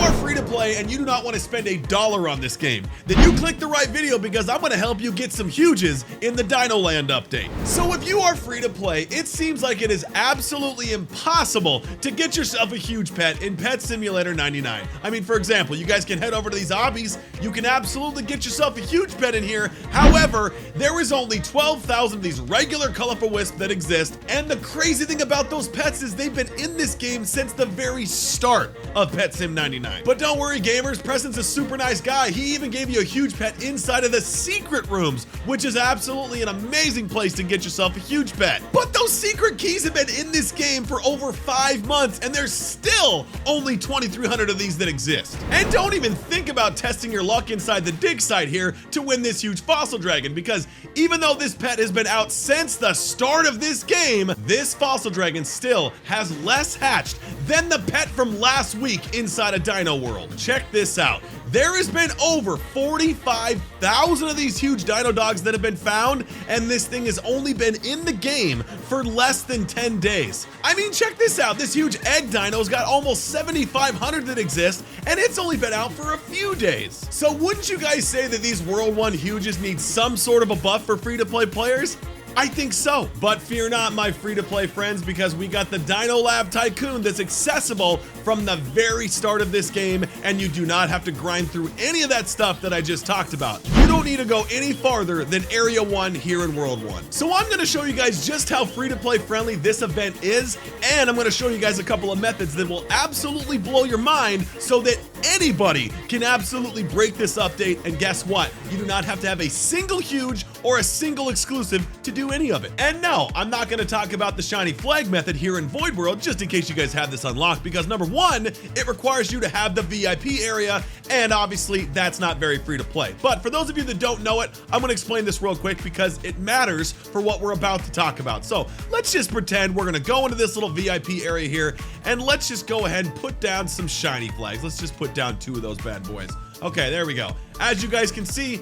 are free to play and you do not want to spend $1 on this game, then you click the right video because I'm going to help you get some huges in the Dino Land update. So if you are free to play, it seems like it is absolutely impossible to get yourself a huge pet in Pet Simulator 99. I mean, for example, you guys can head over to these obbies. You can absolutely get yourself a huge pet in here. However, there is only 12,000 of these regular colorful wisps that exist. And the crazy thing about those pets is they've been in this game since the very start of Pet Sim 99. But don't worry, gamers, Preston's a super nice guy. He even gave you a huge pet inside of the secret rooms, which is absolutely an amazing place to get yourself a huge pet. But those secret keys have been in this game for over 5 months, and there's still only 2,300 of these that exist. And don't even think about testing your luck inside the dig site here to win this huge fossil dragon, because even though this pet has been out since the start of this game, this fossil dragon still has less hatched than the pet from last week inside a Dino World. Check this out. There has been over 45,000 of these huge dino dogs that have been found, and this thing has only been in the game for less than 10 days. I mean, check this out. This huge egg dino's got almost 7,500 that exist, and it's only been out for a few days. So wouldn't you guys say that these World 1 huges need some sort of a buff for free-to-play players? I think so, but fear not, my free-to-play friends, because we got the Dino Lab Tycoon that's accessible from the very start of this game, and you do not have to grind through any of that stuff that I just talked about. You don't need to go any farther than Area 1 here in World 1. So I'm gonna show you guys just how free-to-play friendly this event is, and I'm gonna show you guys a couple of methods that will absolutely blow your mind so that anybody can absolutely break this update, and guess what? You do not have to have a single huge or a single exclusive to do any of it. And no, I'm not going to talk about the shiny flag method here in Void World, just in case you guys have this unlocked, because number one, it requires you to have the VIP area, and obviously that's not very free to play. But for those of you that don't know it, I'm going to explain this real quick because it matters for what we're about to talk about. So let's just pretend we're going to go into this little VIP area here, and let's just go ahead and put down some shiny flags. Let's just put down 2 of those bad boys. Okay, there we go. As you guys can see,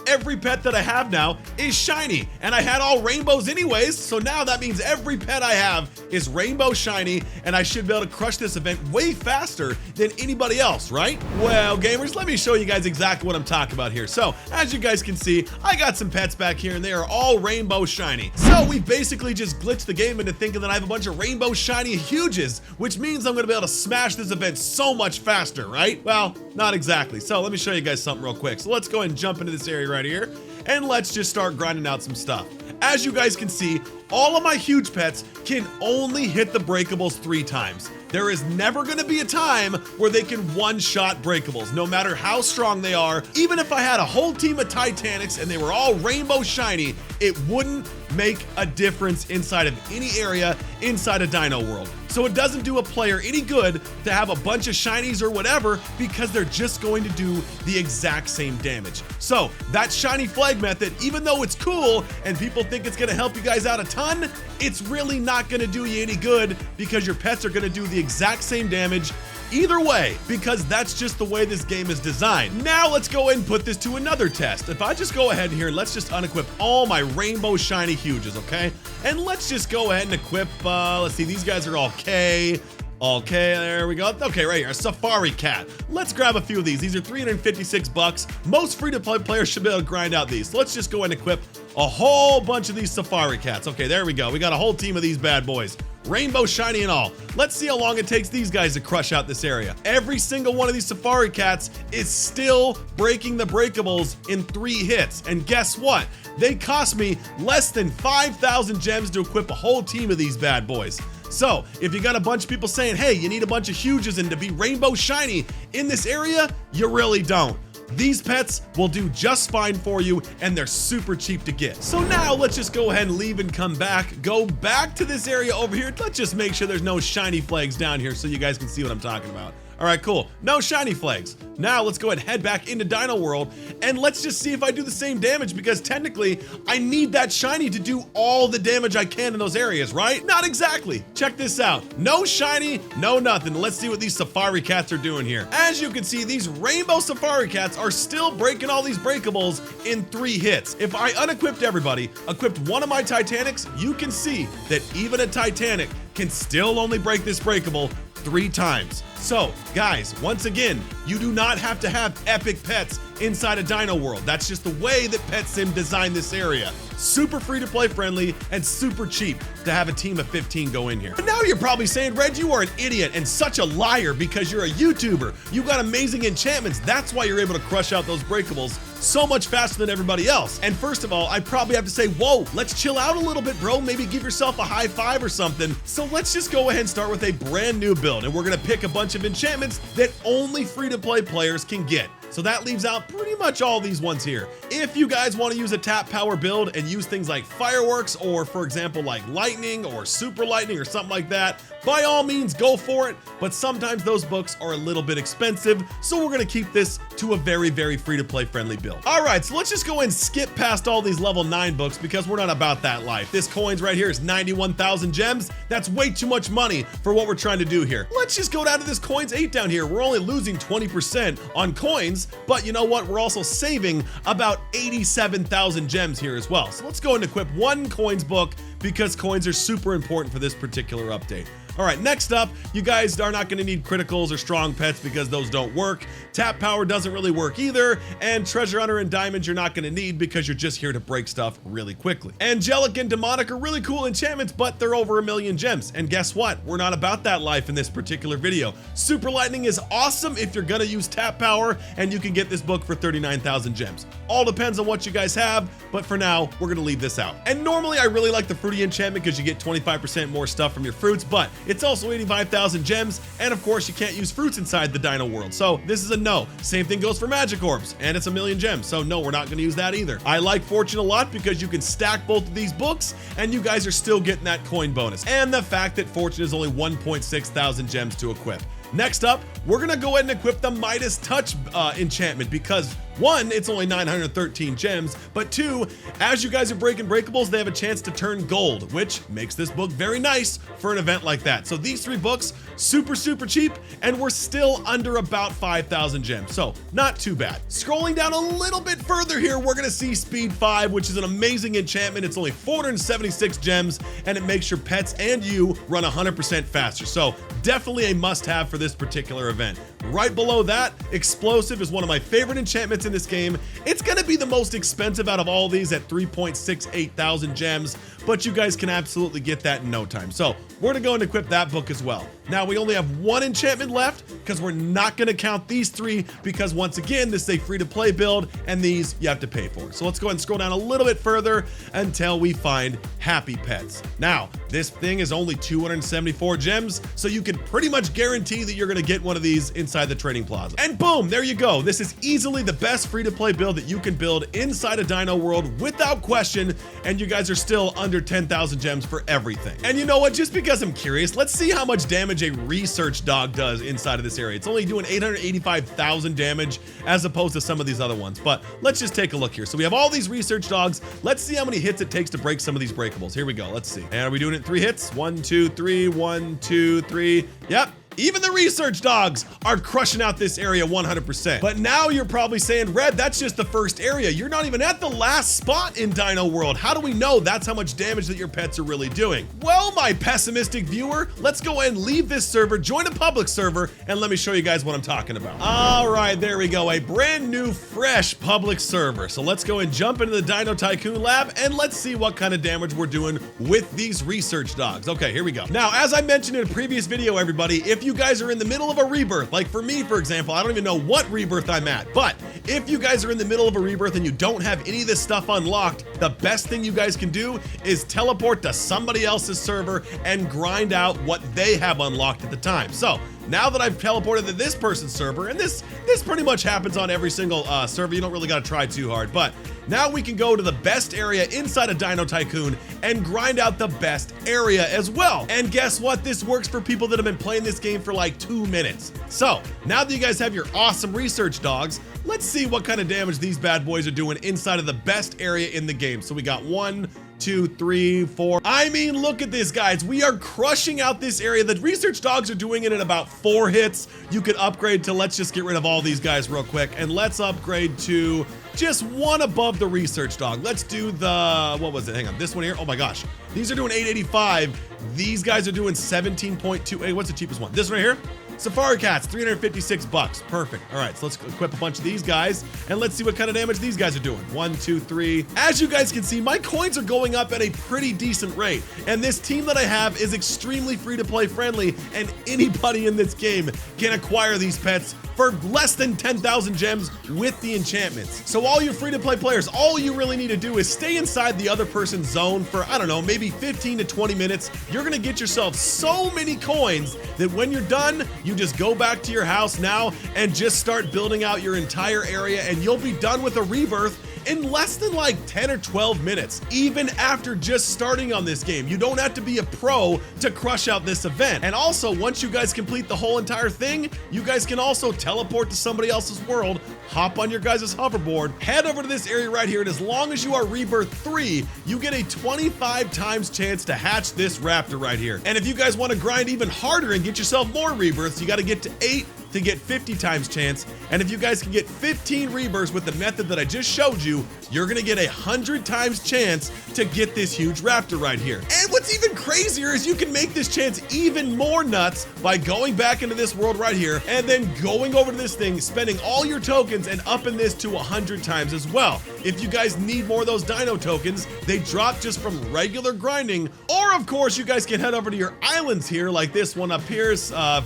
every pet that I have now is shiny, and I had all rainbows anyways, so now that means every pet I have is rainbow shiny, and I should be able to crush this event way faster than anybody else, right? Well, gamers, let me show you guys exactly what I'm talking about here. So, as you guys can see, I got some pets back here, and they are all rainbow shiny. So, we basically just glitched the game into thinking that I have a bunch of rainbow shiny huges, which means I'm gonna be able to smash this event so much faster, right? Well, not exactly. So, let me show you guys something real quick. So, let's go ahead and jump into this area right here, and let's just start grinding out some stuff. As you guys can see, all of my huge pets can only hit the breakables 3 times. There is never going to be a time where they can one-shot breakables, no matter how strong they are. Even if I had a whole team of Titanics and they were all rainbow shiny, it wouldn't make a difference inside of any area inside a Dino World. So it doesn't do a player any good to have a bunch of shinies or whatever, because they're just going to do the exact same damage. So that shiny flag method, even though it's cool and people think it's gonna help you guys out a ton, it's really not gonna do you any good, because your pets are gonna do the exact same damage either way, because that's just the way this game is designed. Now let's go ahead and put this to another test. If I just go ahead here, let's just unequip all my rainbow shiny huges, okay? And let's just go ahead and equip, let's see, these guys are all K. Okay, there we go. Okay, right here, a safari cat. Let's grab a few of these. These are 356 bucks. Most free-to-play players should be able to grind out these. So let's just go ahead and equip a whole bunch of these safari cats. Okay, there we go. We got a whole team of these bad boys. Rainbow shiny and all. Let's see how long it takes these guys to crush out this area. Every single one of these safari cats is still breaking the breakables in 3 hits. And guess what? They cost me less than 5,000 gems to equip a whole team of these bad boys. So if you got a bunch of people saying, hey, you need a bunch of huges and to be rainbow shiny in this area, you really don't. These pets will do just fine for you, and they're super cheap to get. So now let's just go ahead and leave and come back. Go back to this area over here. Let's just make sure there's no shiny flags down here so you guys can see what I'm talking about. All right, cool. No shiny flags. Now let's go ahead and head back into Dino World, and let's just see if I do the same damage, because technically I need that shiny to do all the damage I can in those areas, right? Not exactly. Check this out. No shiny, no nothing. Let's see what these safari cats are doing here. As you can see, these rainbow safari cats are still breaking all these breakables in 3 hits. If I unequipped everybody, equipped one of my Titanics, you can see that even a Titanic can still only break this breakable 3 times. So guys, once again, you do not have to have epic pets inside a Dino World. That's just the way that Pet Sim designed this area. Super free to play friendly and super cheap to have a team of 15 go in here. And now you're probably saying, Red, you are an idiot and such a liar because you're a YouTuber. You got amazing enchantments. That's why you're able to crush out those breakables so much faster than everybody else. And first of all, I probably have to say, whoa, let's chill out a little bit, bro. Maybe give yourself a high five or something. So let's just go ahead and start with a brand new build. And we're gonna pick a bunch of enchantments that only free to play players can get. So that leaves out pretty much all these ones here. If you guys want to use a tap power build and use things like fireworks or for example like lightning or super lightning or something like that, by all means go for it, but sometimes those books are a little bit expensive, so we're gonna keep this to a very, very free to play friendly build. All right, so let's just go and skip past all these level 9 books because we're not about that life. This coins right here is 91,000 gems. That's way too much money for what we're trying to do here. Let's just go down to this coins 8 down here. We're only losing 20% on coins, but you know what? We're also saving about 87,000 gems here as well. So let's go and equip one coins book because coins are super important for this particular update. All right, next up, you guys are not gonna need criticals or strong pets because those don't work. Tap power doesn't really work either, and treasure hunter and diamonds you're not gonna need because you're just here to break stuff really quickly. Angelic and demonic are really cool enchantments, but they're over 1,000,000 gems. And guess what? We're not about that life in this particular video. Super lightning is awesome if you're gonna use tap power, and you can get this book for 39,000 gems. All depends on what you guys have, but for now, we're gonna leave this out. And normally I really like the fruity enchantment because you get 25% more stuff from your fruits, but it's also 85,000 gems, and of course you can't use fruits inside the Dino World, so this is a no. Same thing goes for magic orbs, and it's 1,000,000 gems, so no, we're not gonna use that either. I like fortune a lot because you can stack both of these books, and you guys are still getting that coin bonus, and the fact that fortune is only 1.6 thousand gems to equip. Next up, we're gonna go ahead and equip the Midas Touch enchantment because one, it's only 913 gems, but two, as you guys are breaking breakables, they have a chance to turn gold, which makes this book very nice for an event like that. So these 3 books, super, super cheap, and we're still under about 5,000 gems, so not too bad. Scrolling down a little bit further here, we're gonna see Speed 5, which is an amazing enchantment. It's only 476 gems, and it makes your pets and you run 100% faster. So definitely a must-have for this particular event. Right below that, Explosive is one of my favorite enchantments in this game. It's gonna be the most expensive out of all these at 3.68 thousand gems, but you guys can absolutely get that in no time. So we're gonna go and equip that book as well. Now we only have 1 enchantment left because we're not gonna count these 3 because once again, this is a free to play build and these you have to pay for. So let's go ahead and scroll down a little bit further until we find Happy Pets. Now, this thing is only 274 gems, so you can pretty much guarantee that you're gonna get one of these inside the trading plaza. And boom, there you go. This is easily the best free to play build that you can build inside a Dino World without question, and you guys are still under 10,000 gems for everything. And you know what, just because I'm curious, let's see how much damage a research dog does inside of this area. It's only doing 885,000 damage as opposed to some of these other ones, but let's just take a look here. So we have all these research dogs. Let's see how many hits it takes to break some of these breakables. Here we go, let's see. And are we doing it 3 hits? 1, 2, 3, 1, 2, 3. Yep. Even the research dogs are crushing out this area 100%. But now you're probably saying, Red, that's just the first area. You're not even at the last spot in Dino World. How do we know that's how much damage that your pets are really doing? Well, my pessimistic viewer, let's go ahead and leave this server, join a public server, and let me show you guys what I'm talking about. All right, there we go. A brand new, fresh public server. So let's go and jump into the Dino Tycoon lab and let's see what kind of damage we're doing with these research dogs. Okay, here we go. Now, as I mentioned in a previous video, everybody, if you guys are in the middle of a rebirth, like for me, for example, I don't even know what rebirth I'm at, but if you guys are in the middle of a rebirth and you don't have any of this stuff unlocked, the best thing you guys can do is teleport to somebody else's server and grind out what they have unlocked at the time. So now that I've teleported to this person's server, and this pretty much happens on every single server, you don't really gotta try too hard, but now we can go to the best area inside of Dino Tycoon and grind out the best area as well. And guess what? This works for people that have been playing this game for like 2 minutes. So now that you guys have your awesome research dogs, let's see what kind of damage these bad boys are doing inside of the best area in the game. So we got 1, 2, 3, 4. I mean, look at this, guys. We are crushing out this area. The research dogs are doing it in about 4 hits. You could upgrade to, let's just get rid of all these guys real quick, and let's upgrade to just 1 above the research dog. Let's do the, what was it? Hang on, this one here. Oh my gosh. These are doing 885. These guys are doing 17.2. Hey, what's the cheapest one? This one right here? Safari cats, 356 bucks. Perfect. All right, so let's equip a bunch of these guys and let's see what kind of damage these guys are doing. 1, 2, 3. As you guys can see, my coins are going up at a pretty decent rate. And this team that I have is extremely free to play friendly, and anybody in this game can acquire these pets for less than 10,000 gems with the enchantments. So all you free to play players, all you really need to do is stay inside the other person's zone for, I don't know, maybe 15 to 20 minutes. You're gonna get yourself so many coins that when you're done, you just go back to your house now and just start building out your entire area, and you'll be done with a rebirth in less than like 10 or 12 minutes. Even after just starting on this game, you don't have to be a pro to crush out this event. And also, once you guys complete the whole entire thing, you guys can also teleport to somebody else's world, hop on your guys' hoverboard, head over to this area right here, and as long as you are rebirth 3, you get a 25 times chance to hatch this raptor right here. And if you guys want to grind even harder and get yourself more rebirths, you got to get to 8 to get 50 times chance. And if you guys can get 15 rebirths with the method that I just showed you, you're gonna get 100 times chance to get this huge raptor right here. And what's even crazier is you can make this chance even more nuts by going back into this world right here and then going over to this thing, spending all your tokens and upping this to 100 times as well. If you guys need more of those dino tokens, they drop just from regular grinding, or of course you guys can head over to your islands here, like this one up here.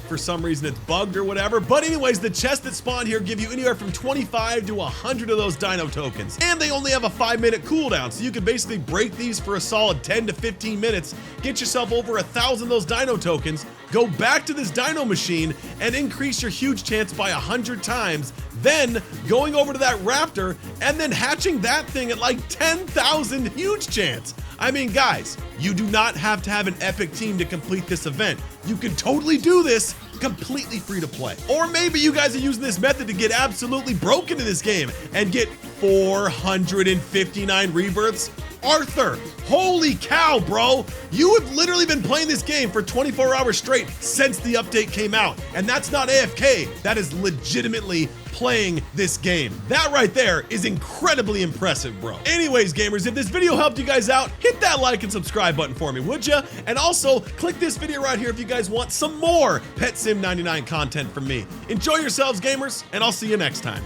For some reason it's bugged or whatever. But anyways, the chests that spawn here give you anywhere from 25 to 100 of those dino tokens. And they only have a 5-minute cooldown, so you can basically break these for a solid 10 to 15 minutes, get yourself over 1,000 of those dino tokens, go back to this dino machine and increase your huge chance by 100 times, then going over to that raptor and then hatching that thing at like 10,000 huge chance. I mean, guys, you do not have to have an epic team to complete this event. You can totally do this completely free to play. Or maybe you guys are using this method to get absolutely broken in this game and get 459 rebirths. Arthur, holy cow, bro. You have literally been playing this game for 24 hours straight since the update came out. And that's not AFK, that is legitimately playing this game. That right there is incredibly impressive, bro. Anyways, gamers, if this video helped you guys out, hit that like and subscribe button for me, would ya? And also, click this video right here if you guys want some more Pet Sim 99 content from me. Enjoy yourselves, gamers, and I'll see you next time.